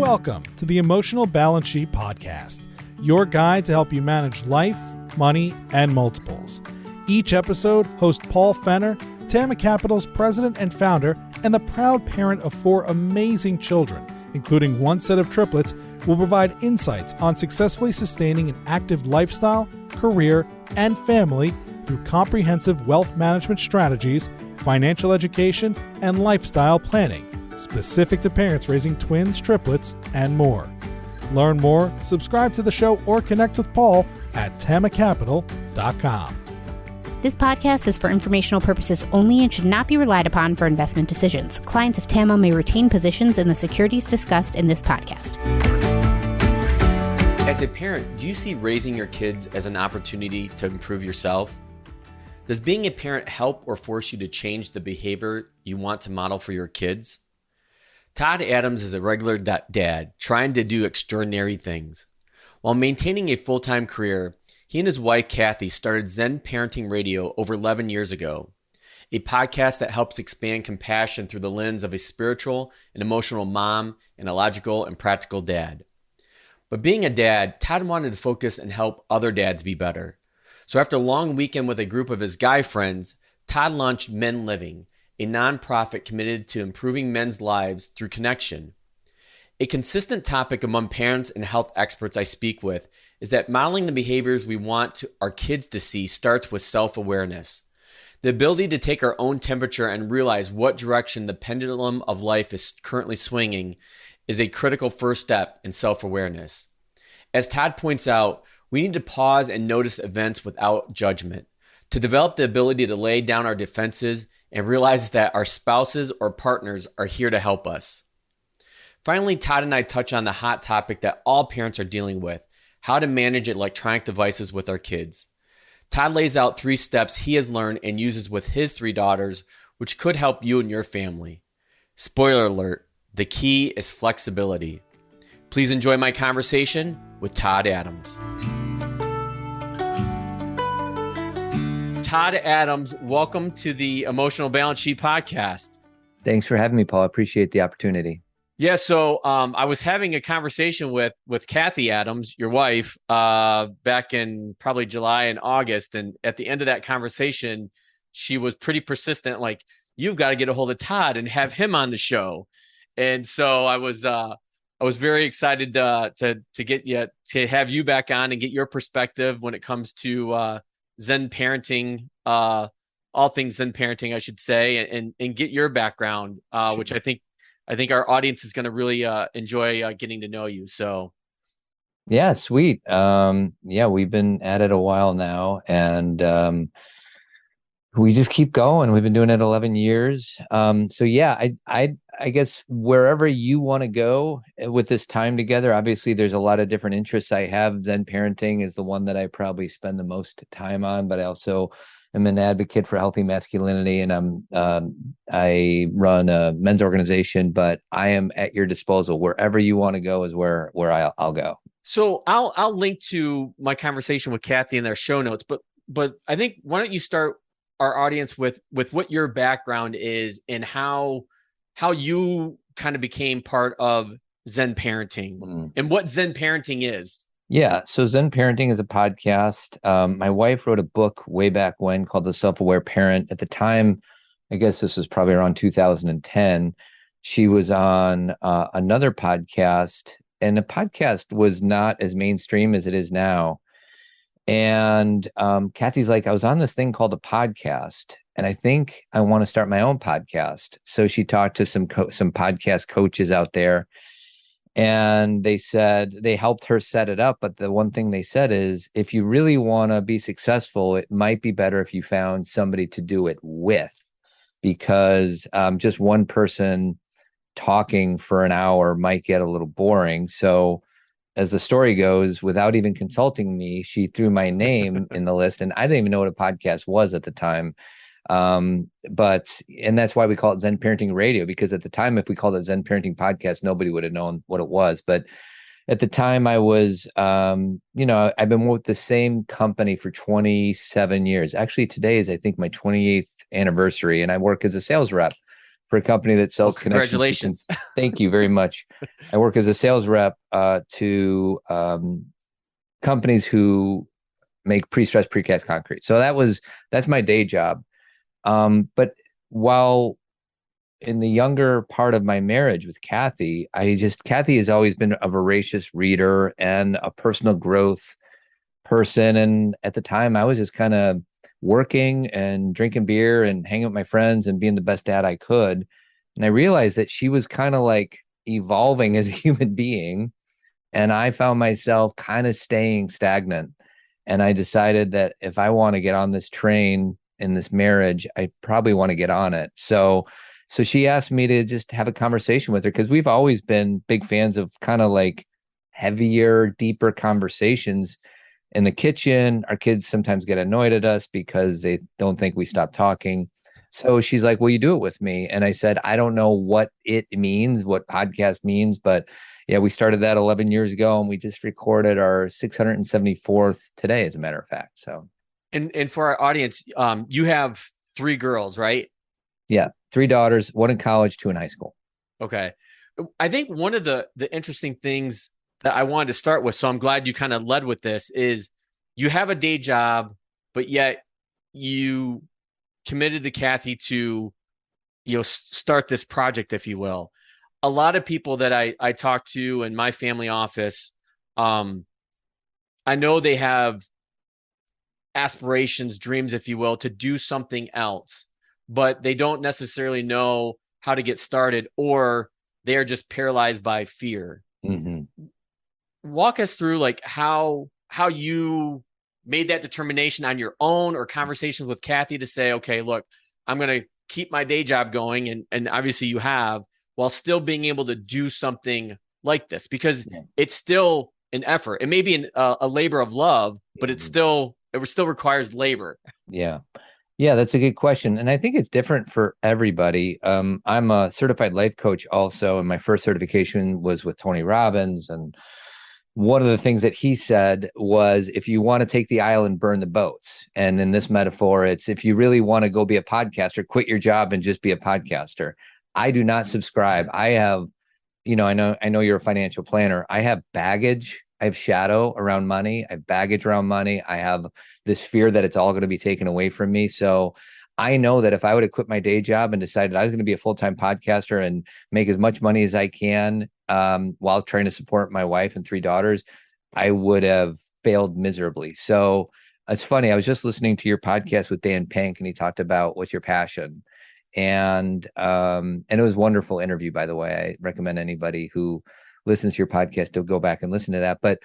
Welcome to the Emotional Balance Sheet Podcast, your guide to help you manage life, money, and multiples. Each episode, host Paul Fenner, Tama Capital's president and founder, and the proud parent of 4 amazing children, including 1 set of triplets, will provide insights on successfully sustaining an active lifestyle, career, and family through comprehensive wealth management strategies, financial education, and lifestyle planning, specific to parents raising twins, triplets, and more. Learn more, subscribe to the show, or connect with Paul at tamacapital.com. This podcast is for informational purposes only and should not be relied upon for investment decisions. Clients of TAMA may retain positions in the securities discussed in this podcast. As a parent, do you see raising your kids as an opportunity to improve yourself? Does being a parent help or force you to change the behavior you want to model for your kids? Todd Adams is a regular dad trying to do extraordinary things. While maintaining a full-time career, he and his wife, Cathy, started Zen Parenting Radio over 11 years ago, a podcast that helps expand compassion through the lens of a spiritual and emotional mom and a logical and practical dad. But being a dad, Todd wanted to focus and help other dads be better. So after a long weekend with a group of his guy friends, Todd launched Men Living, a nonprofit committed to improving men's lives through connection. A consistent topic among parents and health experts I speak with is that modeling the behaviors we want our kids to see starts with self-awareness. The ability to take our own temperature and realize what direction the pendulum of life is currently swinging is a critical first step in self-awareness. As Todd points out, we need to pause and notice events without judgment, to develop the ability to lay down our defenses and realize that our spouses or partners are here to help us. Finally, Todd and I touch on the hot topic that all parents are dealing with, how to manage electronic devices with our kids. Todd lays out 3 steps he has learned and uses with his 3 daughters, which could help you and your family. Spoiler alert, the key is flexibility. Please enjoy my conversation with Todd Adams. Todd Adams, welcome to the Emotional Balance Sheet Podcast. Thanks for having me, Paul. I appreciate the opportunity. Yeah, so I was having a conversation with Cathy Adams, your wife, back in probably July and August. And at the end of that conversation, she was pretty persistent, like, you've got to get a hold of Todd and have him on the show. And so I was very excited to get you to have you back on and get your perspective when it comes to Zen parenting, all things Zen parenting, I should say, and get your background, which I think our audience is going to really enjoy getting to know you. So, yeah, sweet. We've been at it a while now, and we just keep going. We've been doing it 11 years. I guess wherever you want to go with this time together, obviously there's a lot of different interests I have. Zen parenting is the one that I probably spend the most time on, but I also am an advocate for healthy masculinity, and I run a men's organization, but I am at your disposal. Wherever you want to go is where I'll go. So I'll link to my conversation with Cathy in their show notes, but I think, why don't you start our audience with what your background is and how you kind of became part of Zen parenting and what Zen parenting is. Yeah. So Zen Parenting is a podcast. My wife wrote a book way back when called The Self-Aware Parent. At the time, I guess this was probably around 2010, she was on another podcast, and the podcast was not as mainstream as it is now. And Cathy's like, I was on this thing called a podcast, and I think I want to start my own podcast. So she talked to some podcast coaches out there, and they said they helped her set it up. But the one thing they said is, if you really want to be successful, it might be better if you found somebody to do it with, because just one person talking for an hour might get a little boring. So as the story goes, without even consulting me, she threw my name in the list, and I didn't even know what a podcast was at the time. And that's why we call it Zen Parenting Radio, because at the time, if we called it Zen Parenting Podcast, nobody would have known what it was. But at the time I was, I've been with the same company for 27 years. Actually, today is, I think, my 28th anniversary, and I work as a sales rep for a company that sells congratulations. Thank you very much. I work as a sales rep to companies who make pre-stressed precast concrete. So that's my day job. But while in the younger part of my marriage with Cathy, Cathy has always been a voracious reader and a personal growth person. And at the time I was just kind of working and drinking beer and hanging with my friends and being the best dad I could. And I realized that she was kind of like evolving as a human being. And I found myself kind of staying stagnant. And I decided that if I want to get on this train in this marriage, I probably want to get on it. So she asked me to just have a conversation with her, because we've always been big fans of kind of like heavier, deeper conversations in the kitchen. Our kids sometimes get annoyed at us because they don't think we stop talking. So she's like, will you do it with me? And I said, I don't know what it means, what podcast means, but yeah, we started that 11 years ago, and we just recorded our 674th today, as a matter of fact. So, and for our audience, you have 3 girls, right? Yeah, 3 daughters, 1 in college, 2 in high school. Okay. I think one of the interesting things that I wanted to start with, so I'm glad you kind of led with this, is you have a day job, but yet you committed to Cathy to, start this project, if you will. A lot of people that I talk to in my family office, I know they have aspirations, dreams, if you will, to do something else, but they don't necessarily know how to get started, or they're just paralyzed by fear. Mm-hmm. Walk us through like how you made that determination on your own, or conversations with Cathy to say, okay, look, I'm going to keep my day job going. And obviously you have, while still being able to do something like this, because it's still an effort. It may be a labor of love, but it still requires labor. Yeah. Yeah, that's a good question. And I think it's different for everybody. I'm a certified life coach also, and my first certification was with Tony Robbins. And one of the things that he said was, if you want to take the island, burn the boats. And in this metaphor, it's if you really want to go be a podcaster, quit your job and just be a podcaster. I do not subscribe. I have, I know you're a financial planner. I have baggage. I have shadow around money. I have baggage around money. I have this fear that it's all going to be taken away from me. So I know that if I would have quit my day job and decided I was going to be a full-time podcaster and make as much money as I can while trying to support my wife and 3 daughters, I would have failed miserably. So it's funny. I was just listening to your podcast with Dan Pink, and he talked about what's your passion. And it was a wonderful interview, by the way. I recommend anybody who listens to your podcast to go back and listen to that. But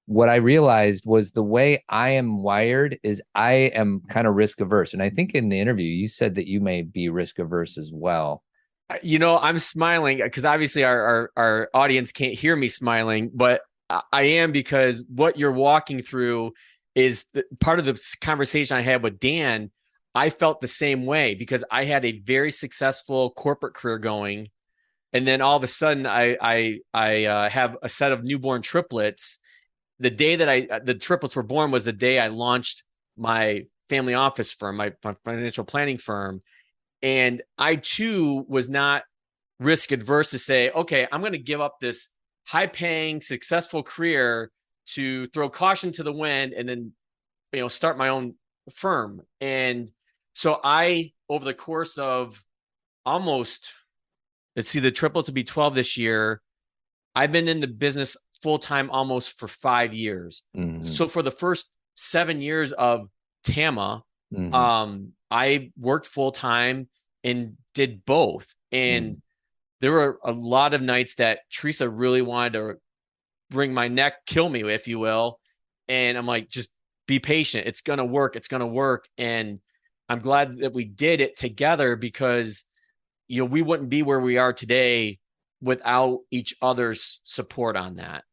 what I realized was the way I am wired is I am kind of risk averse. And I think in the interview, you said that you may be risk averse as well. I'm smiling because obviously our audience can't hear me smiling, but I am, because what you're walking through is part of the conversation I had with Dan. I felt the same way, because I had a very successful corporate career going. And then all of a sudden I have a set of newborn triplets. The day that the triplets were born was the day I launched my family office firm, my financial planning firm. And I too was not risk adverse to say, okay, I'm going to give up this high paying, successful career to throw caution to the wind and then, start my own firm. And so I, over the course of almost, let's see, the triplets will be 12 this year. I've been in the business full-time almost for 5 years. Mm-hmm. So for the first 7 years of TAMA, I worked full-time and did both. And there were a lot of nights that Teresa really wanted to wring my neck, kill me, if you will. And I'm like, just be patient. It's going to work. It's going to work. And I'm glad that we did it together, because, we wouldn't be where we are today without each other's support on that.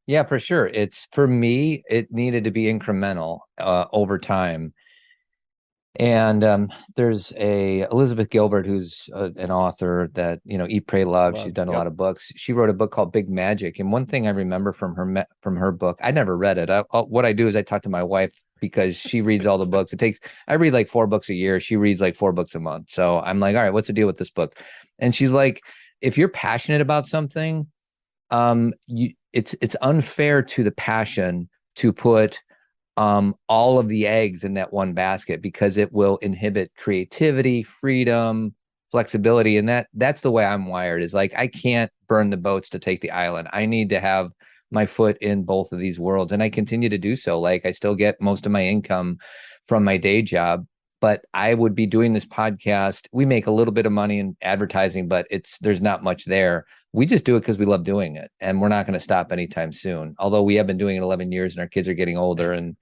Yeah, for sure. For me, it needed to be incremental over time. And there's Elizabeth Gilbert, who's an author that, Eat, Pray, Love. She's done a lot of books. She wrote a book called Big Magic. And one thing I remember from her book, I never read it. What I do is I talk to my wife because she reads all the books. I read like 4 books a year. She reads like 4 books a month. So I'm like, all right, what's the deal with this book? And she's like, if you're passionate about something, it's unfair to the passion to put all of the eggs in that one basket, because it will inhibit creativity, freedom, flexibility. And that's the way I'm wired, is like, I can't burn the boats to take the island. I need to have my foot in both of these worlds. And I continue to do so. Like, I still get most of my income from my day job, but I would be doing this podcast. We make a little bit of money in advertising, but there's not much there. We just do it because we love doing it. And we're not going to stop anytime soon. Although we have been doing it 11 years and our kids are getting older, and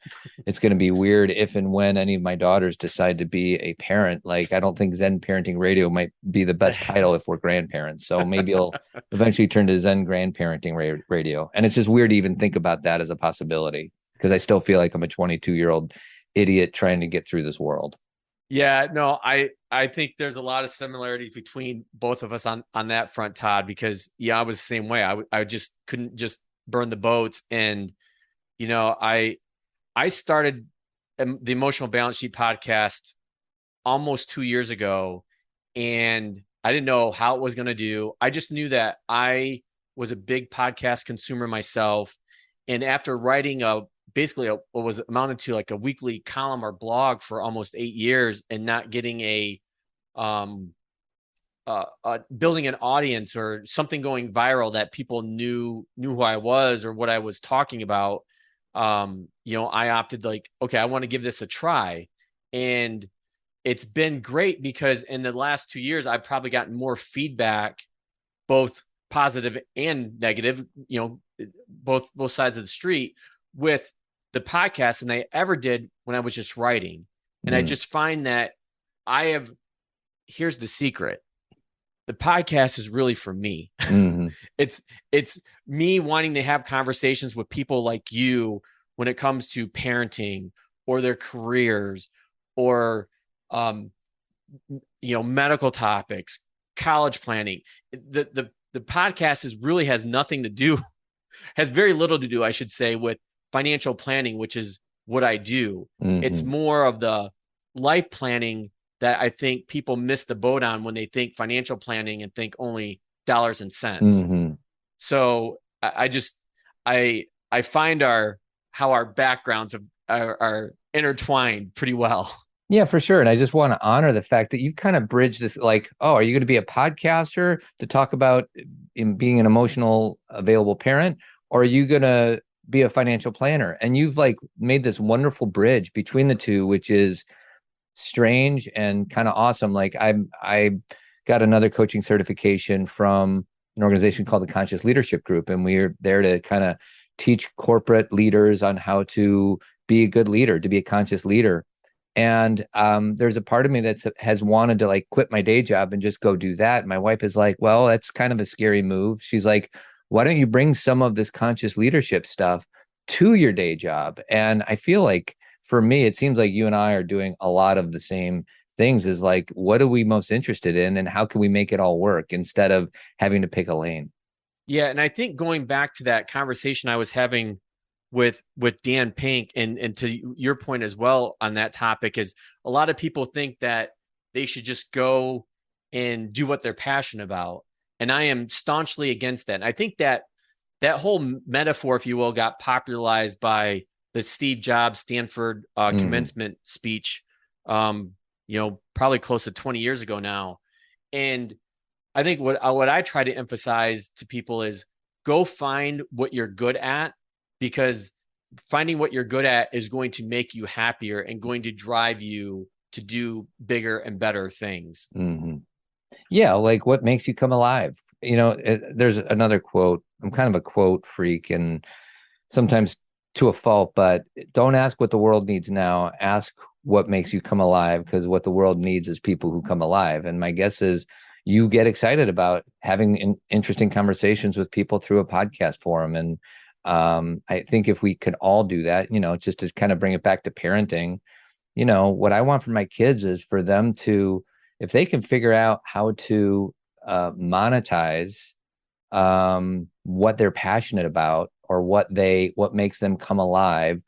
it's going to be weird if and when any of my daughters decide to be a parent. Like, I don't think Zen Parenting Radio might be the best title if we're grandparents. So maybe it'll eventually turn to Zen Grandparenting Radio. And it's just weird to even think about that as a possibility, because I still feel like I'm a 22-year-old idiot trying to get through this world. Yeah, no, I think there's a lot of similarities between both of us on that front, Todd, because I was the same way. I just couldn't just burn the boats. And, I started the Emotional Balance Sheet podcast almost 2 years ago, and I didn't know how it was going to do. I just knew that I was a big podcast consumer myself. And after writing what was amounted to like a weekly column or blog for almost 8 years, and not getting building an audience or something going viral that people knew who I was or what I was talking about, I opted like, okay, I want to give this a try. And it's been great because in the last 2 years, I've probably gotten more feedback, both positive and negative, both sides of the street, with the podcast than I ever did when I was just writing. And I just find that here's the secret. The podcast is really for me. Mm-hmm. It's me wanting to have conversations with people like you when it comes to parenting or their careers or, medical topics, college planning. The podcast really has very little to do, I should say, with financial planning, which is what I do. Mm-hmm. It's more of the life planning that I think people miss the boat on when they think financial planning and think only dollars and cents. Mm-hmm. So I find how our backgrounds are intertwined pretty well. Yeah, for sure. And I just want to honor the fact that you kind of bridged this, like, oh, are you going to be a podcaster to talk about being an emotional, available parent? Or are you going to be a financial planner? And you've like made this wonderful bridge between the two, which is strange and kind of awesome. Like I got another coaching certification from an organization called the Conscious Leadership Group. And we're there to kind of teach corporate leaders on how to be a good leader, to be a conscious leader. And there's a part of me that has wanted to like quit my day job and just go do that. My wife is like, well, that's kind of a scary move. She's like, why don't you bring some of this conscious leadership stuff to your day job? And I feel like for me, it seems like you and I are doing a lot of the same things, is like, what are we most interested in and how can we make it all work instead of having to pick a lane? Yeah. And I think going back to that conversation I was having with Dan Pink and to your point as well on that topic, is a lot of people think that they should just go and do what they're passionate about. And I am staunchly against that. And I think that whole metaphor, if you will, got popularized by the Steve Jobs Stanford commencement speech, probably close to 20 years ago now. And I think what I try to emphasize to people is go find what you're good at, because finding what you're good at is going to make you happier and going to drive you to do bigger and better things. Mm-hmm. Yeah. Like what makes you come alive? There's another quote. I'm kind of a quote freak and sometimes to a fault, but don't ask what the world needs now. Ask what makes you come alive, because what the world needs is people who come alive. And my guess is you get excited about having interesting conversations with people through a podcast forum. And I think if we could all do that, just to kind of bring it back to parenting, what I want for my kids is for them to, if they can figure out how to monetize what they're passionate about, or what makes them come alive,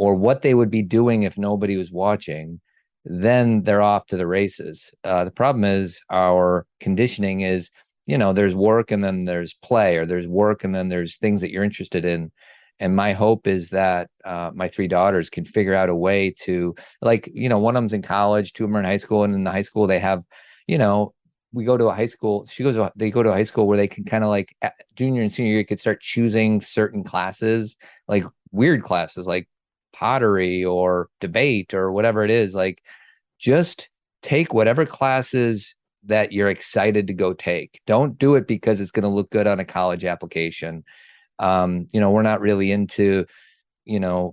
or what they would be doing if nobody was watching, then they're off to the races. The problem is our conditioning is, there's work and then there's play, or there's work and then there's things that you're interested in. And my hope is that my three daughters can figure out a way to, like, one of them's in college, two of them are in high school, and in the high school they have, we go to a high school. They go to a high school where they can kind of like junior and senior year could start choosing certain classes, like weird classes, like pottery or debate or whatever it is. Like, just take whatever classes that you're excited to go take. Don't do it because it's going to look good on a college application. We're not really into,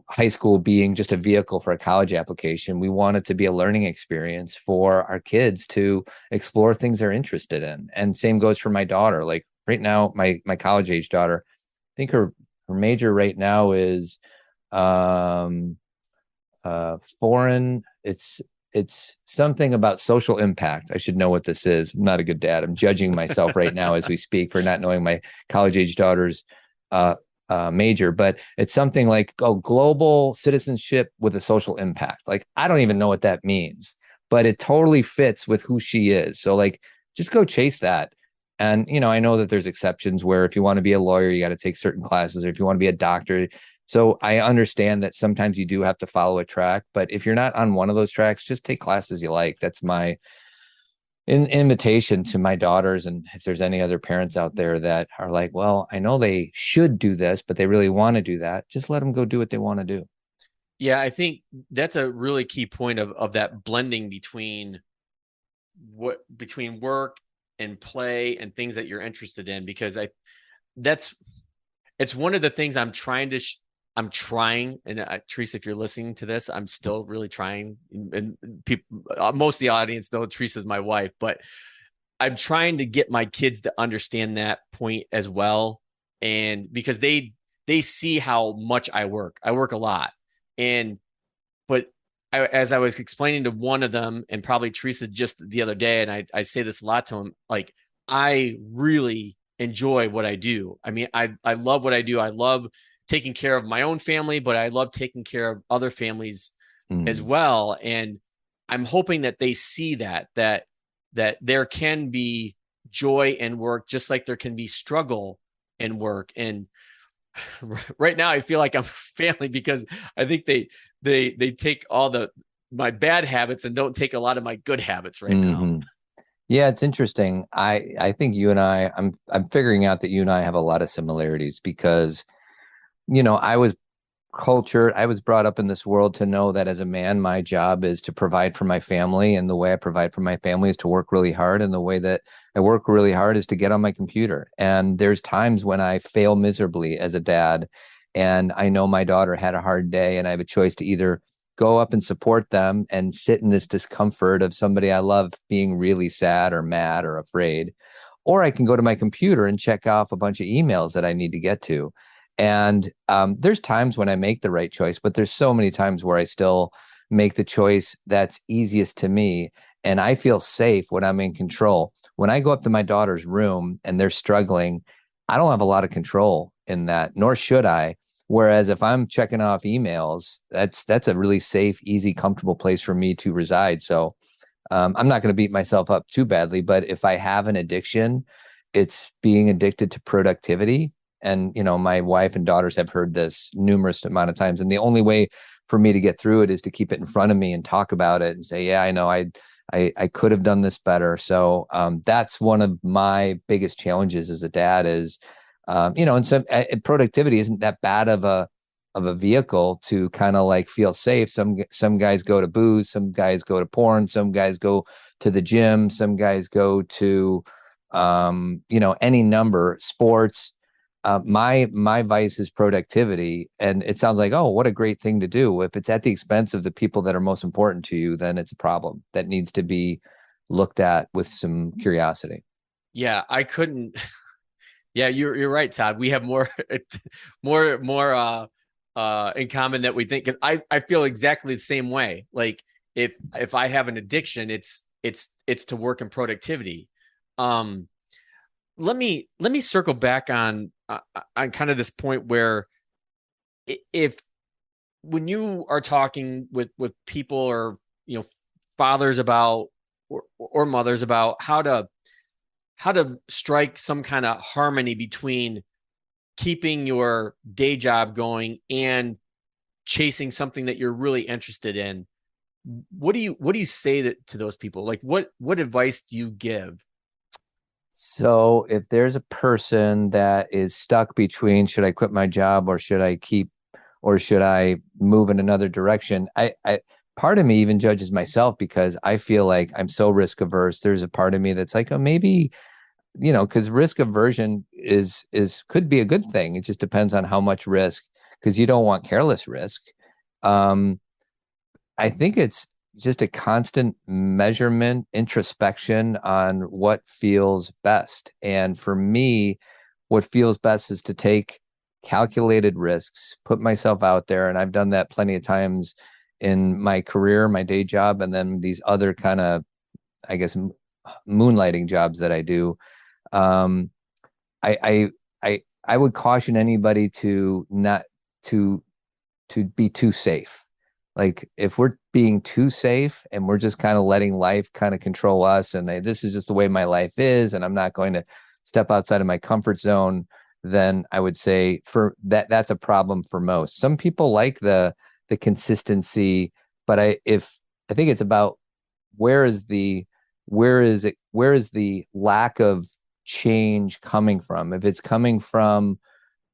high school being just a vehicle for a college application. We want it to be a learning experience for our kids to explore things they're interested in. And same goes for my daughter. Like right now, my college age daughter, I think her major right now is foreign. It's something about social impact. I should know what this is. I'm not a good dad. I'm judging myself right now as we speak for not knowing my college age daughter's major, but it's something like global citizenship with a social impact. Like, I don't even know what that means, but it totally fits with who she is. So like, just go chase that. And, I know that there's exceptions where if you want to be a lawyer, you got to take certain classes, or if you want to be a doctor. So I understand that sometimes you do have to follow a track, but if you're not on one of those tracks, just take classes you like. That's my invitation to my daughters. And if there's any other parents out there that are like, well, I know they should do this, but they really want to do that, just let them go do what they want to do. Yeah, I think that's a really key point of that blending between work and play and things that you're interested in, because it's one of the things I'm trying to I'm trying, and Teresa, if you're listening to this, I'm still really trying. And people, most of the audience know Teresa's my wife, but I'm trying to get my kids to understand that point as well. And because they see how much I work a lot. But as I was explaining to one of them, and probably Teresa just the other day, and I say this a lot to him, like, I really enjoy what I do. I mean, I love what I do. I love taking care of my own family, but I love taking care of other families as well. And I'm hoping that they see that there can be joy in work, just like there can be struggle in work. And right now I feel like I'm family, because I think they take all my bad habits and don't take a lot of my good habits right now. Yeah, it's interesting. I think you and I'm figuring out that you and I have a lot of similarities, because I was brought up in this world to know that as a man, my job is to provide for my family. And the way I provide for my family is to work really hard. And the way that I work really hard is to get on my computer. And there's times when I fail miserably as a dad. And I know my daughter had a hard day, and I have a choice to either go up and support them and sit in this discomfort of somebody I love being really sad or mad or afraid, or I can go to my computer and check off a bunch of emails that I need to get to. And there's times when I make the right choice, but there's so many times where I still make the choice that's easiest to me. And I feel safe when I'm in control. When I go up to my daughter's room and they're struggling, I don't have a lot of control in that, nor should I. Whereas if I'm checking off emails, that's a really safe, easy, comfortable place for me to reside. So I'm not going to beat myself up too badly, but if I have an addiction, it's being addicted to productivity. And, my wife and daughters have heard this numerous amount of times. And the only way for me to get through it is to keep it in front of me and talk about it and say, yeah, I know I could have done this better. So that's one of my biggest challenges as a dad is, and some productivity isn't that bad of a vehicle to kind of like feel safe. Some guys go to booze, some guys go to porn, some guys go to the gym, some guys go to, any number, sports. My vice is productivity. And it sounds like, oh, what a great thing to do. If it's at the expense of the people that are most important to you, then it's a problem that needs to be looked at with some curiosity. Yeah, I couldn't. Yeah, you're right, Todd. We have more in common that we think. Because I feel exactly the same way. Like if I have an addiction, it's to work in productivity. Let me circle back on kind of this point where if when you are talking with people or, fathers about, or mothers about how to strike some kind of harmony between keeping your day job going and chasing something that you're really interested in, what do you say to those people? Like, what advice do you give? So if there's a person that is stuck between, should I quit my job or should I move in another direction? I part of me even judges myself because I feel like I'm so risk averse. There's a part of me that's like, oh, maybe, because risk aversion is could be a good thing. It just depends on how much risk, because you don't want careless risk. I think it's just a constant measurement, introspection on what feels best. And for me, what feels best is to take calculated risks, put myself out there. And I've done that plenty of times in my career, my day job, and then these other kind of, I guess, moonlighting jobs that I do. I would caution anybody to not to be too safe. Like if we're being too safe and we're just kind of letting life kind of control us, and this is just the way my life is, and I'm not going to step outside of my comfort zone, then I would say for that's a problem for most. Some people like the consistency, but I think it's about where is the lack of change coming from? If it's coming from,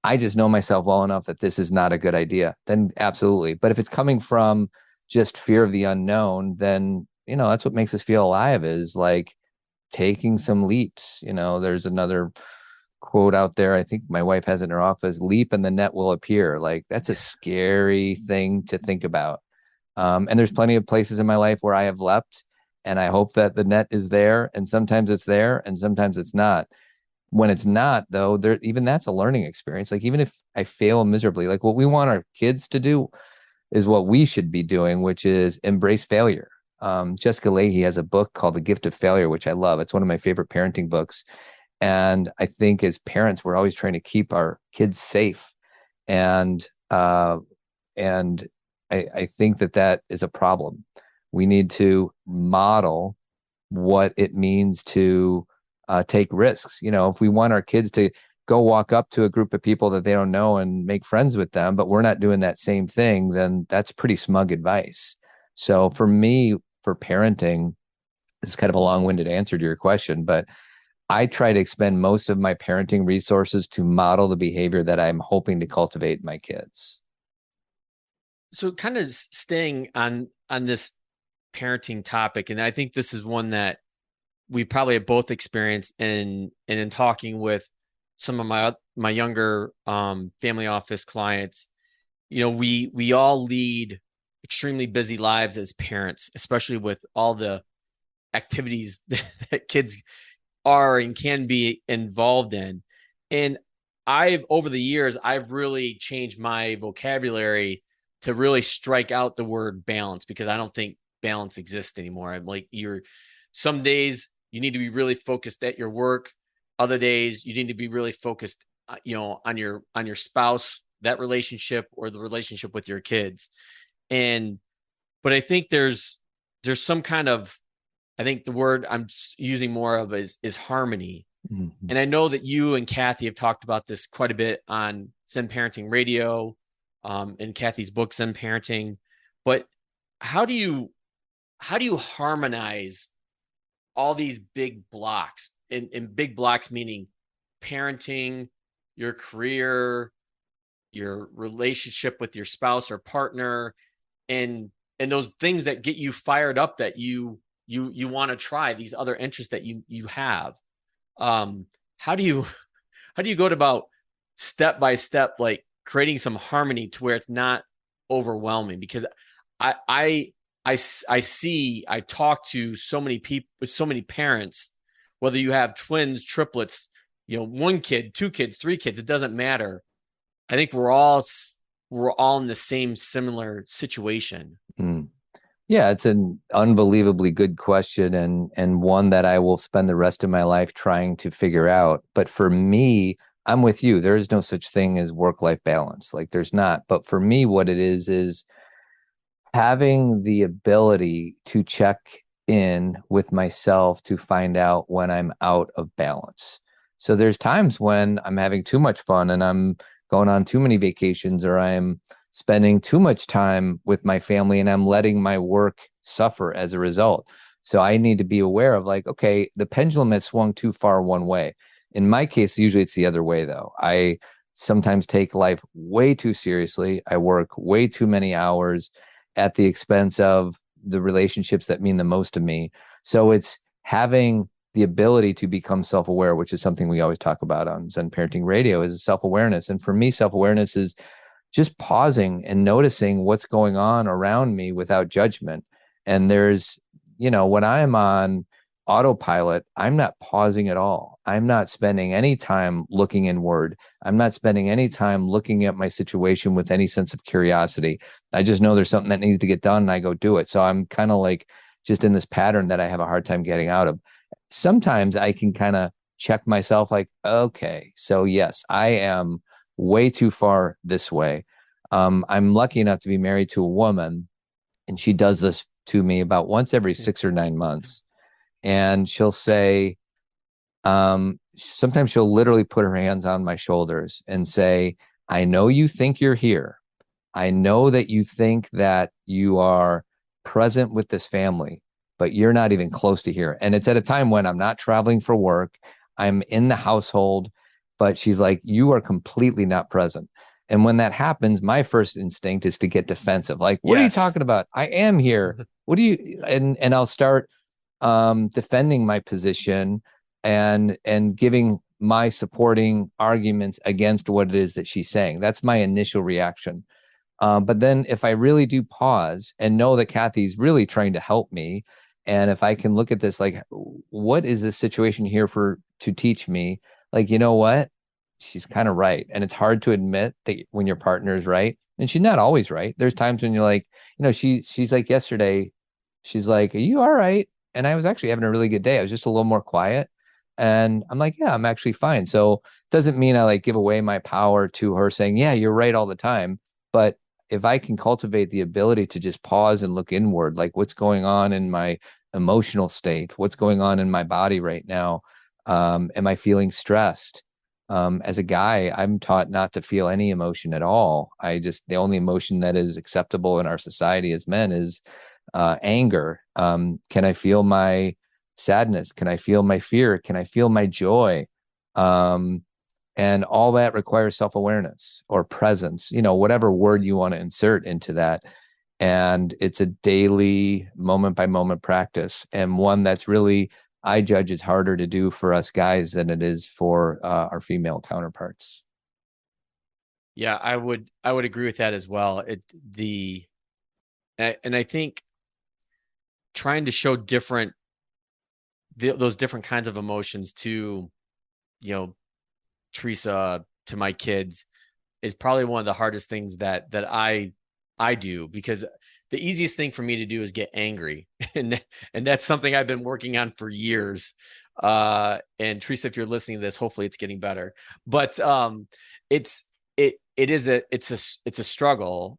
I just know myself well enough that this is not a good idea, then absolutely. But if it's coming from just fear of the unknown, then, that's what makes us feel alive, is like taking some leaps. There's another quote out there, I think my wife has it in her office: leap and the net will appear. Like, that's a scary thing to think about. And there's plenty of places in my life where I have leapt, and I hope that the net is there. And sometimes it's there and sometimes it's not. When it's not, though, even that's a learning experience. Like, even if I fail miserably, like what we want our kids to do is what we should be doing, which is embrace failure. Jessica Lahey has a book called The Gift of Failure, which I love. It's one of my favorite parenting books. And I think as parents, we're always trying to keep our kids safe. And I think that is a problem. We need to model what it means to take risks. If we want our kids to go walk up to a group of people that they don't know and make friends with them, but we're not doing that same thing, then that's pretty smug advice. So for me, for parenting, this is kind of a long-winded answer to your question, but I try to expend most of my parenting resources to model the behavior that I'm hoping to cultivate in my kids. So kind of staying on this parenting topic, and I think this is one that we probably have both experienced, and in talking with some of my younger family office clients, we all lead extremely busy lives as parents, especially with all the activities that kids are and can be involved in. And over the years, I've really changed my vocabulary to really strike out the word balance, because I don't think balance exists anymore. I'm like, some days you need to be really focused at your work. Other days you need to be really focused, on your spouse, that relationship, or the relationship with your kids. But I think there's some kind of, I think the word I'm using more of is harmony. Mm-hmm. And I know that you and Cathy have talked about this quite a bit on Zen Parenting Radio, and Cathy's book, Zen Parenting. But how do you harmonize all these big blocks, and big blocks meaning parenting, your career, your relationship with your spouse or partner, and those things that get you fired up, that you want to try, these other interests that you have? How do you go about step by step, like creating some harmony to where it's not overwhelming? Because I talk to so many people, so many parents, whether you have twins, triplets, 1 kid, 2 kids, 3 kids, it doesn't matter. I think we're all in the same similar situation. Mm. Yeah, it's an unbelievably good question, and one that I will spend the rest of my life trying to figure out. But for me, I'm with you. There is no such thing as work-life balance. Like there's not. But for me, what it is having the ability to check in with myself to find out when I'm out of balance. So there's times when I'm having too much fun and I'm going on too many vacations, or I'm spending too much time with my family and I'm letting my work suffer as a result. So I need to be aware of like, okay, the pendulum has swung too far one way. In my case, usually it's the other way though. I sometimes take life way too seriously. I work way too many hours at the expense of the relationships that mean the most to me. So it's having the ability to become self-aware, which is something we always talk about on Zen Parenting Radio, is self-awareness. And for me, self-awareness is just pausing and noticing what's going on around me without judgment. And there's, when I'm on autopilot, I'm not pausing at all. I'm not spending any time looking inward. I'm not spending any time looking at my situation with any sense of curiosity. I just know there's something that needs to get done and I go do it. So I'm kind of like just in this pattern that I have a hard time getting out of. Sometimes I can kind of check myself like, okay, so yes, I am way too far this way. I'm lucky enough to be married to a woman, and she does this to me about once every 6 or 9 months. And she'll say, sometimes she'll literally put her hands on my shoulders and say, I know you think you're here. I know that you think that you are present with this family, but you're not even close to here. And it's at a time when I'm not traveling for work. I'm in the household, but she's like, you are completely not present. And when that happens, my first instinct is to get defensive. Like, what are you talking about? I am here. What do you, and I'll start defending my position and giving my supporting arguments against what it is that she's saying. That's my initial reaction. But then if I really do pause and know that Cathy's really trying to help me, and if I can look at this, like, what is this situation here to teach me? Like, you know what? She's kind of right. And it's hard to admit that when your partner is right. And she's not always right. There's times when you're like, she's like yesterday, she's like, are you all right? And I was actually having a really good day. I was just a little more quiet. And I'm like, yeah, I'm actually fine. So it doesn't mean I like give away my power to her saying, yeah, you're right all the time. But if I can cultivate the ability to just pause and look inward, like what's going on in my emotional state, what's going on in my body right now? Am I feeling stressed? As a guy, I'm taught not to feel any emotion at all. The only emotion that is acceptable in our society as men is anger. Can I feel my sadness? Can I feel my fear? Can I feel my joy? And all that requires self-awareness or presence, whatever word you want to insert into that. And it's a daily moment by moment practice, and one that's really, I judge, is harder to do for us guys than it is for our female counterparts. Yeah, I would agree with that as well. And I think trying to show those different kinds of emotions to, Teresa, to my kids, is probably one of the hardest things that I do, because the easiest thing for me to do is get angry. And that's something I've been working on for years. And Teresa, if you're listening to this, hopefully it's getting better, but it's a struggle.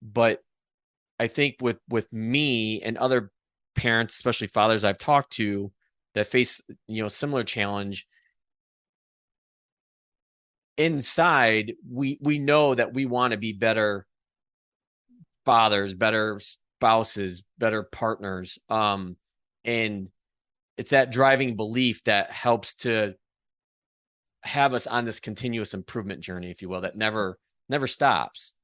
But I think with me and other parents, especially fathers I've talked to that face, similar challenge, inside, we know that we want to be better fathers, better spouses, better partners. And it's that driving belief that helps to have us on this continuous improvement journey, if you will, that never stops.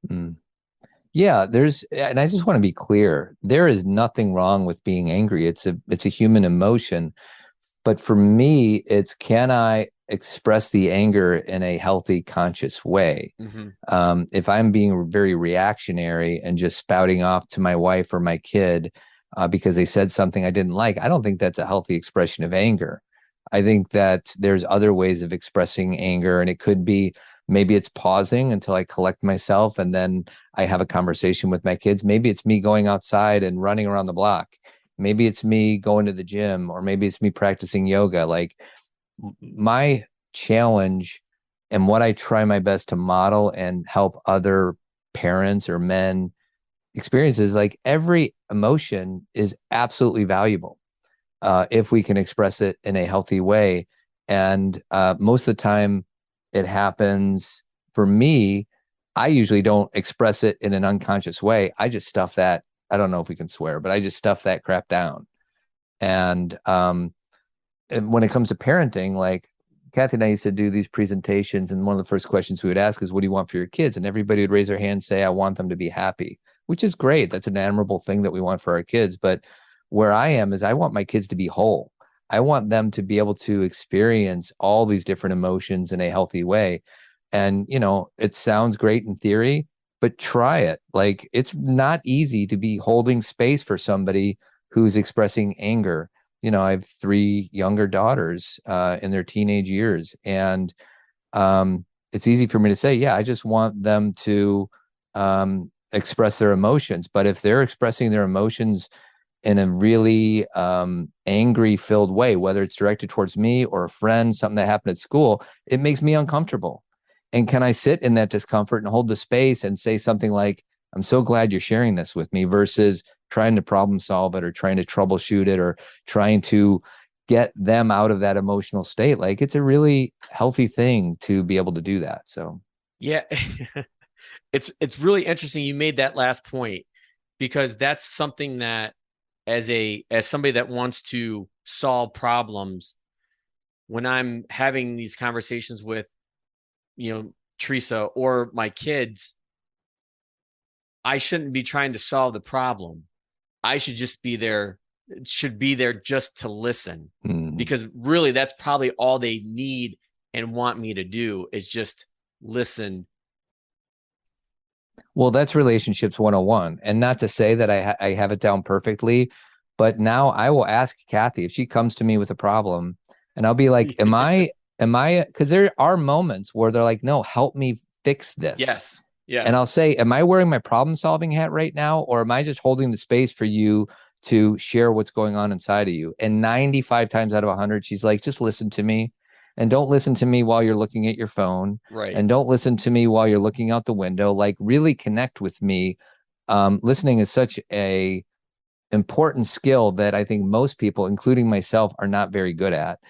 Yeah, and I just want to be clear, there is nothing wrong with being angry. It's a human emotion. But for me, it's, can I express the anger in a healthy, conscious way? Mm-hmm. If I'm being very reactionary and just spouting off to my wife or my kid because they said something I didn't like, I don't think that's a healthy expression of anger. I think that there's other ways of expressing anger, and it could be, maybe it's pausing until I collect myself and then I have a conversation with my kids. Maybe it's me going outside and running around the block. Maybe it's me going to the gym, or maybe it's me practicing yoga. Like, my challenge and what I try my best to model and help other parents or men experience is like every emotion is absolutely valuable if we can express it in a healthy way. And most of the time it happens for me. I usually don't express it in an unconscious way. I just stuff that. I don't know if we can swear, but I just stuff that crap down. And when it comes to parenting, like Cathy and I used to do these presentations, and one of the first questions we would ask is, what do you want for your kids? And everybody would raise their hand and say, I want them to be happy, which is great. That's an admirable thing that we want for our kids. But where I am is I want my kids to be whole. I want them to be able to experience all these different emotions in a healthy way. And, you know, it sounds great in theory, but try it. Like, it's not easy to be holding space for somebody who's expressing anger. You know, I have 3 younger daughters in their teenage years. And it's easy for me to say, yeah, I just want them to express their emotions. But if they're expressing their emotions in a really angry filled way, whether it's directed towards me or a friend, something that happened at school, it makes me uncomfortable. And can I sit in that discomfort and hold the space and say something like, I'm so glad you're sharing this with me, versus trying to problem solve it or trying to troubleshoot it or trying to get them out of that emotional state. Like, it's a really healthy thing to be able to do that. So, yeah, it's really interesting you made that last point, because that's something that as somebody that wants to solve problems, when I'm having these conversations with, you know, Teresa or my kids, I shouldn't be trying to solve the problem. I should just be there, just to listen, because really that's probably all they need and want me to do is just listen. Well, that's relationships 101. And not to say that I have it down perfectly, but now I will ask Cathy if she comes to me with a problem, and I'll be like, am I, because there are moments where they're like, no, help me fix this. Yes. Yeah. And I'll say, am I wearing my problem solving hat right now? Or am I just holding the space for you to share what's going on inside of you? And 95 times out of 100, she's like, just listen to me. And don't listen to me while you're looking at your phone. Right. And don't listen to me while you're looking out the window. Like, really connect with me. Listening is such a important skill that I think most people, including myself, are not very good at.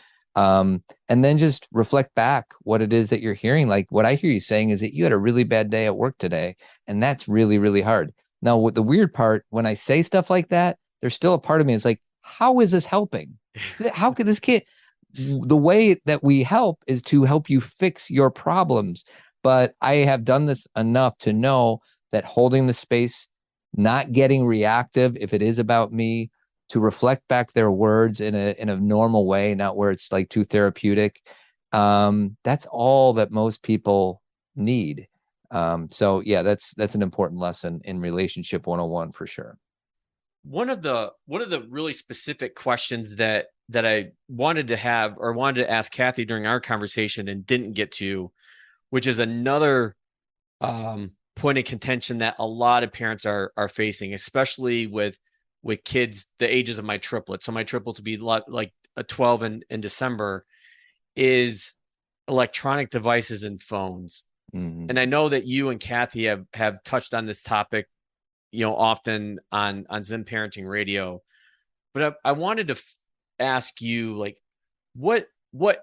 And then just reflect back what it is that you're hearing. Like, what I hear you saying is that you had a really bad day at work today, and that's really, really hard. Now, what the weird part, when I say stuff like that, there's still a part of me that's like, how is this helping? How could this kid? The way that we help is to help you fix your problems. But I have done this enough to know that holding the space, not getting reactive if it is about me, to reflect back their words in a normal way, not where it's like too therapeutic. That's all that most people need. So yeah, that's an important lesson in relationship 101 for sure. One of the really specific questions that I wanted to ask Cathy during our conversation and didn't get to, which is another point of contention that a lot of parents are facing, especially with kids the ages of my triplets. So my triplets will be like a 12 in December, is electronic devices and phones. Mm-hmm. And I know that you and Cathy have touched on this topic, you know, often on Zen Parenting Radio. But I wanted to ask you, like, what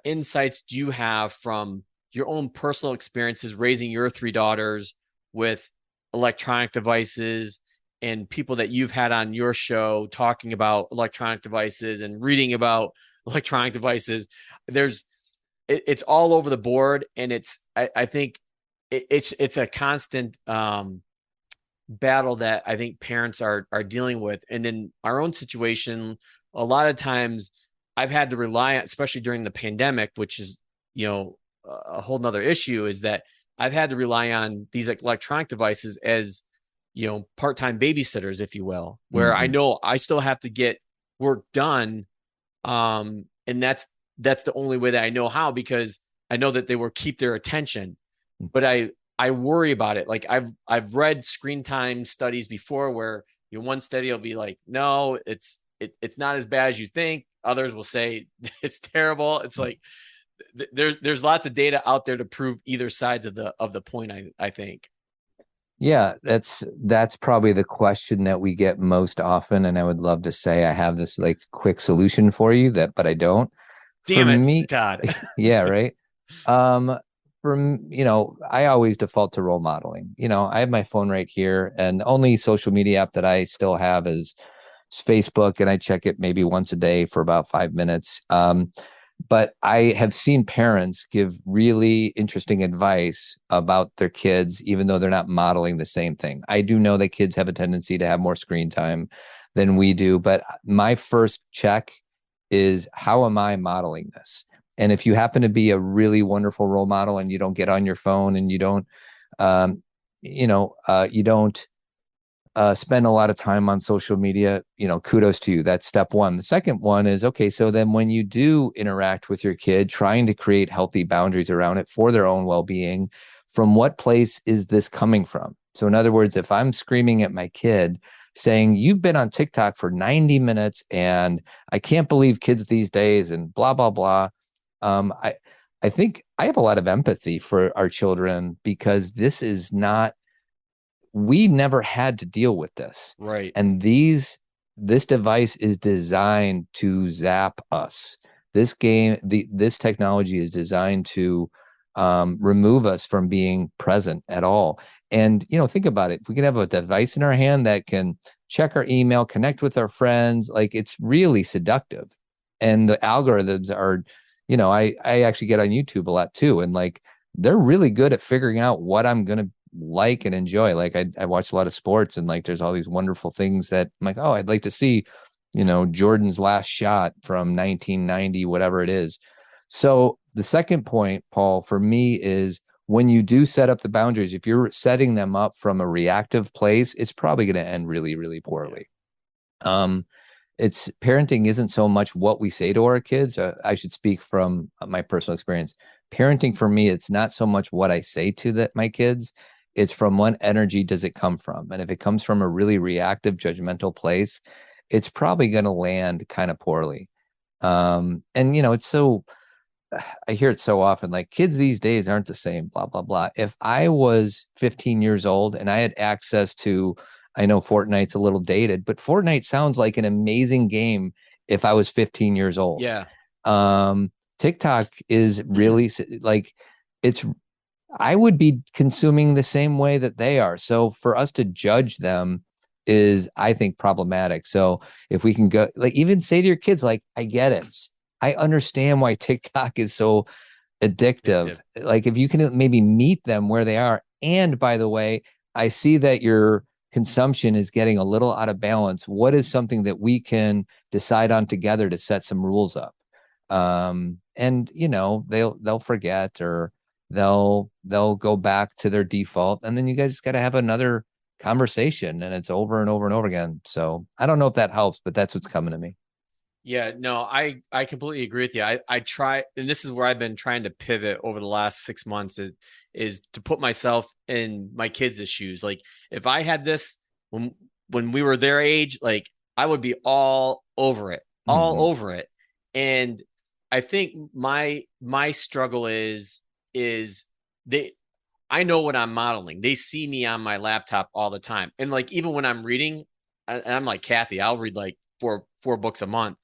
insights do you have from your own personal experiences raising your 3 daughters with electronic devices, and people that you've had on your show talking about electronic devices and reading about electronic devices? It's all over the board, and I think it's a constant battle that I think parents are dealing with. And in our own situation, a lot of times I've had to rely on, especially during the pandemic, which is, you know, a whole nother issue, is that I've had to rely on these electronic devices as, you know, part-time babysitters, if you will, where mm-hmm. I know I still have to get work done. And that's the only way that I know how, because I know that they will keep their attention. But I worry about it. Like, I've read screen time studies before where, you know, one study will be like, no, it's not as bad as you think. Others will say it's terrible. It's like, there's lots of data out there to prove either sides of the point. I think. Yeah, that's probably the question that we get most often. And I would love to say I have this like quick solution for you but I don't. For Damn it, me, Todd. yeah, right. Um, I always default to role modeling. I have my phone right here, and the only social media app that I still have is Facebook, and I check it maybe once a day for about 5 minutes. But I have seen parents give really interesting advice about their kids, even though they're not modeling the same thing. I do know that kids have a tendency to have more screen time than we do, but my first check is, how am I modeling this? And if you happen to be a really wonderful role model and you don't get on your phone and you don't, you don't spend a lot of time on social media, kudos to you. That's step one. The second one is, okay, so then when you do interact with your kid, trying to create healthy boundaries around it for their own well-being, from what place is this coming from? So in other words, if I'm screaming at my kid saying, you've been on TikTok for 90 minutes and I can't believe kids these days and blah, blah, blah. I think I have a lot of empathy for our children, because we never had to deal with this. Right. And this device is designed to zap us. This technology is designed to remove us from being present at all. And, think about it. If we can have a device in our hand that can check our email, connect with our friends, like, it's really seductive. And the algorithms are, I actually get on YouTube a lot too. And like, they're really good at figuring out what I'm going to like and enjoy. Like I watch a lot of sports, and like, there's all these wonderful things that I'm like, oh, I'd like to see, Jordan's last shot from 1990, whatever it is. So the second point, Paul, for me is, when you do set up the boundaries, if you're setting them up from a reactive place, it's probably going to end really, really poorly. It's parenting isn't so much what we say to our kids. I should speak from my personal experience. Parenting for me, it's not so much what I say to my kids. It's from what energy does it come from? And if it comes from a really reactive, judgmental place, it's probably going to land kind of poorly. And it's so, I hear it so often, like, kids these days aren't the same, blah, blah, blah. If I was 15 years old and I had access to, I know Fortnite's a little dated, but Fortnite sounds like an amazing game if I was 15 years old. Yeah. TikTok is really like, I would be consuming the same way that they are. So for us to judge them is, I think, problematic. So if we can go, like, even say to your kids, like, I get it. I understand why TikTok is so addictive. Like, if you can maybe meet them where they are. And by the way, I see that your consumption is getting a little out of balance. What is something that we can decide on together to set some rules up? And they'll forget, or they'll go back to their default, and then you guys got to have another conversation, and it's over and over and over again. So I don't know if that helps, but that's what's coming to me. Yeah, no, I completely agree with you. I try, and this is where I've been trying to pivot over the last 6 months, is to put myself in my kids' shoes. Like, if I had this when we were their age, like, I would be all over it, over it. And I think my struggle is I know what I'm modeling. They see me on my laptop all the time. And like, even when I'm reading, and I'm like Cathy, I'll read like four books a month.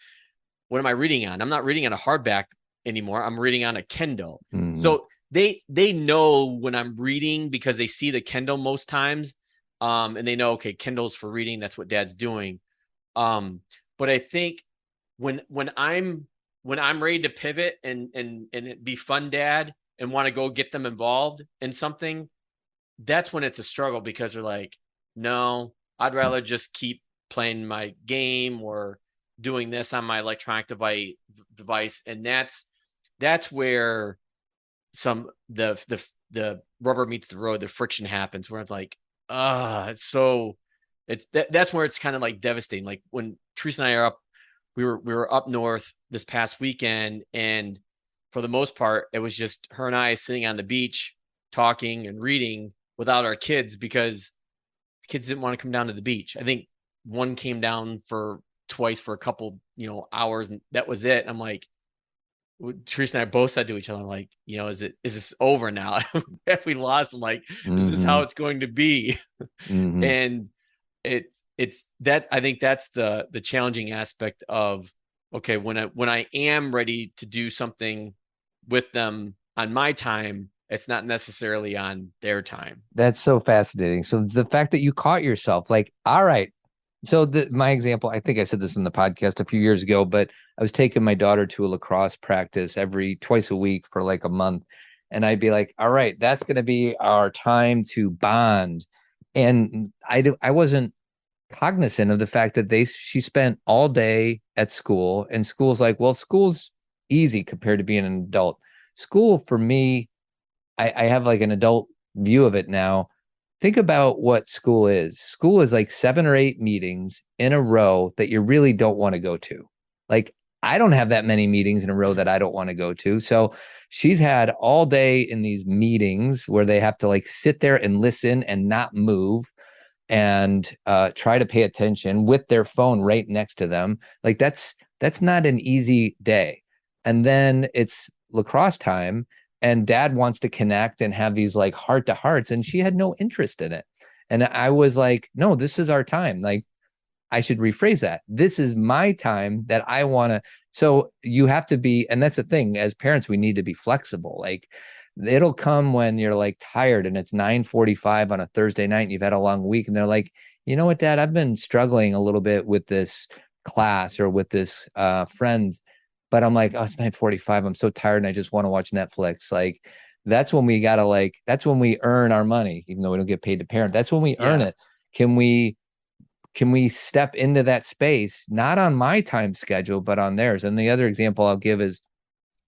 What am I reading on? I'm not reading on a hardback anymore. I'm reading on a Kindle. Mm-hmm. So they know when I'm reading, because they see the Kindle most times. And they know, okay, Kindle's for reading. That's what Dad's doing. But I think when I'm ready to pivot and be fun dad and want to go get them involved in something, that's when it's a struggle, because they're like, no, I'd rather just keep playing my game or doing this on my electronic device. And that's where the rubber meets the road, the friction happens, where it's like, that's where it's kind of like devastating. Like, when Teresa and I are up, we were up north this past weekend, and for the most part, it was just her and I sitting on the beach talking and reading without our kids, because the kids didn't want to come down to the beach. I think one came down twice for a couple, hours, and that was it. I'm like, Teresa and I both said to each other, like, is this over now? If we lost, like, is this how it's going to be? And it's that, I think that's the challenging aspect of, okay, when I am ready to do something with them on my time, it's not necessarily on their time. That's so fascinating. So the fact that you caught yourself, like, all right. So my example, I think I said this in the podcast a few years ago, but I was taking my daughter to a lacrosse practice twice a week for like a month. And I'd be like, all right, that's going to be our time to bond. And I wasn't cognizant of the fact that she spent all day at school, and school's like, well, school's easy compared to being an adult. School for me, I have like an adult view of it now. Think about what school is. School is like 7 or 8 meetings in a row that you really don't want to go to. Like, I don't have that many meetings in a row that I don't want to go to. So she's had all day in these meetings where they have to like sit there and listen and not move and try to pay attention with their phone right next to them. Like, that's not an easy day. And then it's lacrosse time, and dad wants to connect and have these like heart to hearts, and she had no interest in it. And I was like, no, this is our time. Like, I should rephrase that. This is my time that I want to. So you have to be, and that's the thing, as parents, we need to be flexible. Like, it'll come when you're like tired and it's 9:45 on a Thursday night and you've had a long week, and they're like, you know what, dad, I've been struggling a little bit with this class or with this friend. But I'm like, oh, it's 9:45. I'm so tired and I just want to watch Netflix. Like, that's when we gotta that's when we earn our money, even though we don't get paid to parent. That's when we earn it. Can we step into that space, not on my time schedule, but on theirs? And the other example I'll give is,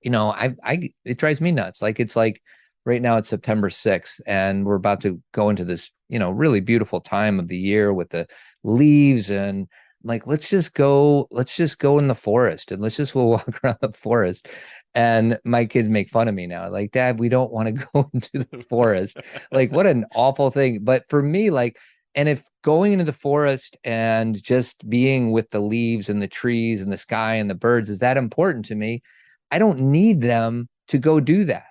it drives me nuts. Like, it's like right now it's September 6th and we're about to go into this, really beautiful time of the year with the leaves, and like, let's just go in the forest and let's just walk around the forest. And my kids make fun of me now. Like, dad, we don't want to go into the forest. Like, what an awful thing. But for me, like, and if going into the forest and just being with the leaves and the trees and the sky and the birds is that important to me, I don't need them to go do that.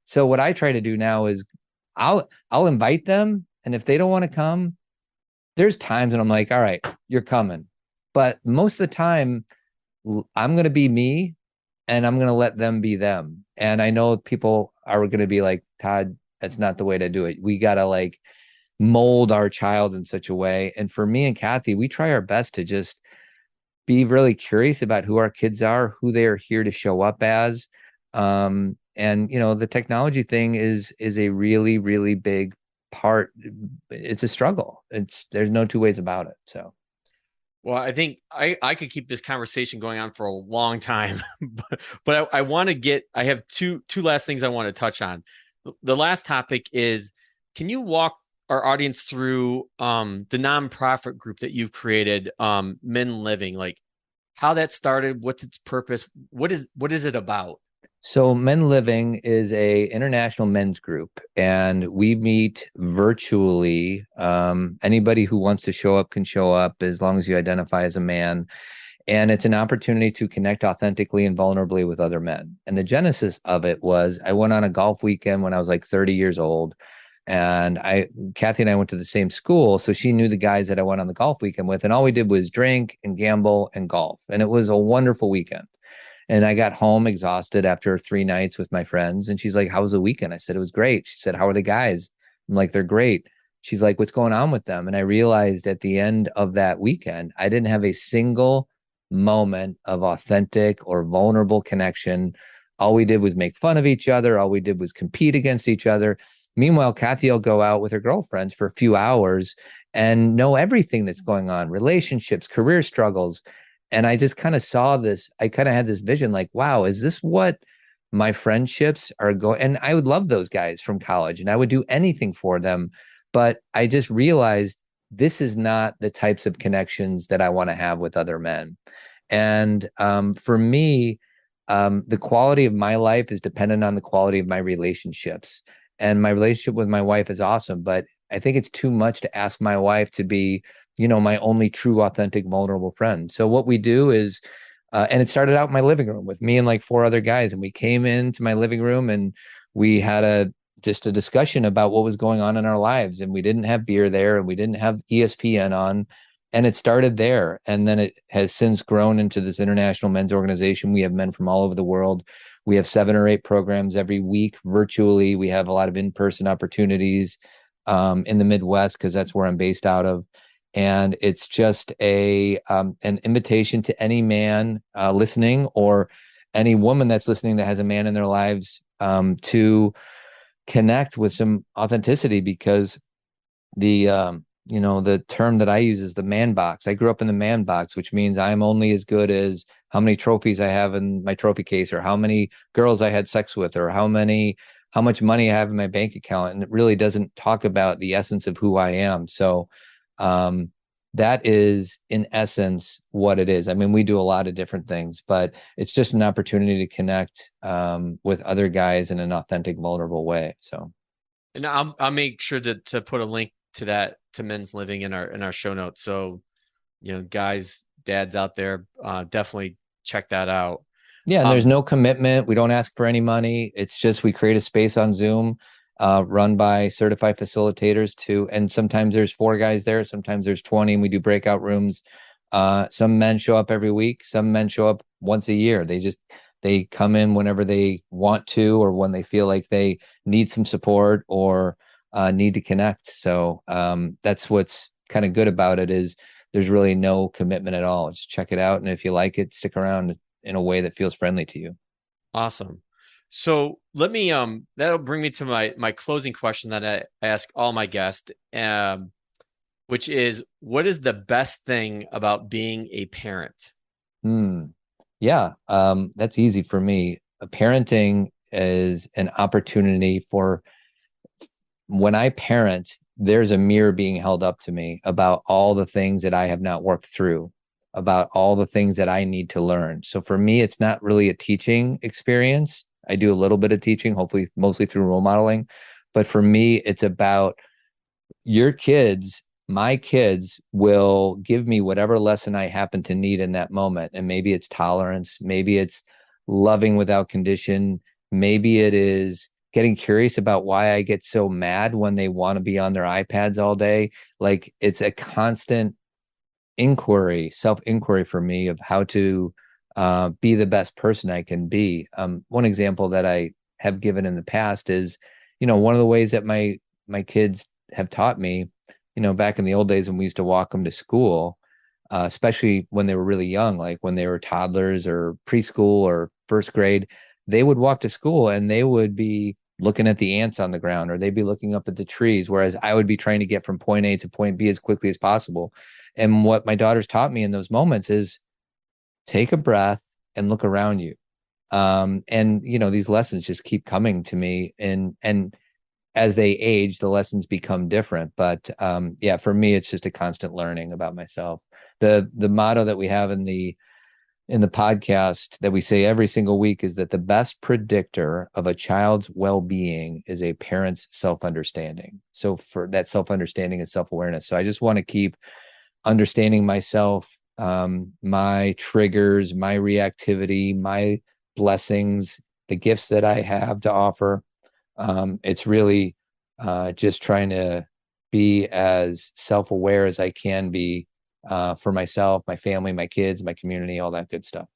So what I try to do now is I'll invite them. And if they don't want to come, there's times when I'm like, all right, you're coming. But most of the time, I'm going to be me and I'm going to let them be them. And I know people are going to be like, Todd, that's not the way to do it. We got to like mold our child in such a way. And for me and Cathy, we try our best to just be really curious about who our kids are, who they are here to show up as. And, the technology thing is a really, really big part. It's a struggle. There's no two ways about it. So. Well, I think I could keep this conversation going on for a long time, but I have two last things I want to touch on. The last topic is, can you walk our audience through the nonprofit group that you've created, Men Living, like how that started, what's its purpose, what is it about? So Men Living is a international men's group, and we meet virtually. Anybody who wants to show up can show up as long as you identify as a man. And it's an opportunity to connect authentically and vulnerably with other men. And the genesis of it was, I went on a golf weekend when I was like 30 years old. And Cathy and I went to the same school. So she knew the guys that I went on the golf weekend with. And all we did was drink and gamble and golf. And it was a wonderful weekend. And I got home exhausted after 3 nights with my friends. And she's like, how was the weekend? I said, it was great. She said, how are the guys? I'm like, they're great. She's like, what's going on with them? And I realized at the end of that weekend, I didn't have a single moment of authentic or vulnerable connection. All we did was make fun of each other. All we did was compete against each other. Meanwhile, Cathy will go out with her girlfriends for a few hours and know everything that's going on, relationships, career struggles. And I just kind of saw this. I kind of had this vision like, wow, is this what my friendships are going? And I would love those guys from college and I would do anything for them. But I just realized this is not the types of connections that I want to have with other men. And for me, the quality of my life is dependent on the quality of my relationships. And my relationship with my wife is awesome, but I think it's too much to ask my wife to be, my only true, authentic, vulnerable friend. So what we do is And it started out in my living room with me and like 4 other guys. And we came into my living room and we had just a discussion about what was going on in our lives. And we didn't have beer there and we didn't have ESPN on. And it started there. And then it has since grown into this international men's organization. We have men from all over the world. We have 7 or 8 programs every week virtually. We have a lot of in-person opportunities in the Midwest, because that's where I'm based out of. And it's just an invitation to any man listening, or any woman that's listening that has a man in their lives, to connect with some authenticity, because the term that I use is the man box. I grew up in the man box, which means I'm only as good as how many trophies I have in my trophy case, or how many girls I had sex with, or how much money I have in my bank account. And it really doesn't talk about the essence of who I am. So that is in essence what it is. I mean, we do a lot of different things, but it's just an opportunity to connect with other guys in an authentic, vulnerable way. So, and I'll make sure to put a link to that, to Men's Living, in our show notes. So, guys, dads out there, definitely check that out. Yeah, and there's no commitment. We don't ask for any money. It's just we create a space on Zoom, run by certified facilitators too. And sometimes there's 4 guys there, sometimes there's 20, and we do breakout rooms. Some men show up every week. Some men show up once a year. They come in whenever they want to, or when they feel like they need some support or need to connect. So that's what's kind of good about it, is there's really no commitment at all. Just check it out. And if you like it, stick around in a way that feels friendly to you. Awesome. So let me, that'll bring me to my closing question that I ask all my guests, which is, what is the best thing about being a parent? Yeah, that's easy for me. Parenting is an opportunity for, when I parent, there's a mirror being held up to me about all the things that I have not worked through, about all the things that I need to learn. So for me, it's not really a teaching experience. I do a little bit of teaching, hopefully mostly through role modeling. But for me, it's about your kids. My kids will give me whatever lesson I happen to need in that moment. And maybe it's tolerance. Maybe it's loving without condition. Maybe it is getting curious about why I get so mad when they want to be on their iPads all day. Like, it's a constant inquiry, self-inquiry for me of how to be the best person I can be. One example that I have given in the past is, one of the ways that my kids have taught me, back in the old days when we used to walk them to school, especially when they were really young, like when they were toddlers or preschool or first grade, they would walk to school and they would be looking at the ants on the ground, or they'd be looking up at the trees, whereas I would be trying to get from point A to point B as quickly as possible. And what my daughters taught me in those moments is take a breath and look around you. And these lessons just keep coming to me, and as they age, the lessons become different. But for me, it's just a constant learning about myself. The motto that we have in the podcast that we say every single week is that the best predictor of a child's well-being is a parent's self-understanding. So for that, self-understanding is self-awareness. So I just want to keep understanding myself, my triggers, my reactivity, my blessings, the gifts that I have to offer. It's really just trying to be as self-aware as I can be for myself, my family, my kids, my community, all that good stuff.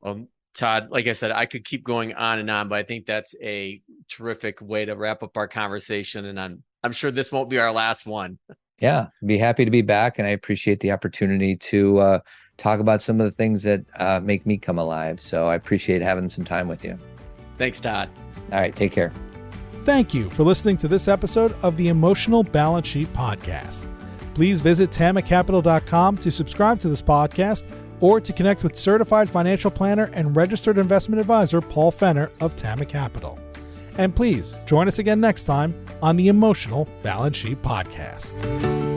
Well, Todd, like I said, I could keep going on and on, but I think that's a terrific way to wrap up our conversation. And I'm sure this won't be our last one. Yeah, be happy to be back. And I appreciate the opportunity to talk about some of the things that make me come alive. So I appreciate having some time with you. Thanks, Todd. All right, take care. Thank you for listening to this episode of the Emotional Balance Sheet Podcast. Please visit tamacapital.com to subscribe to this podcast, or to connect with certified financial planner and registered investment advisor Paul Fenner of Tama Capital. And please join us again next time on the Emotional Balance Sheet Podcast.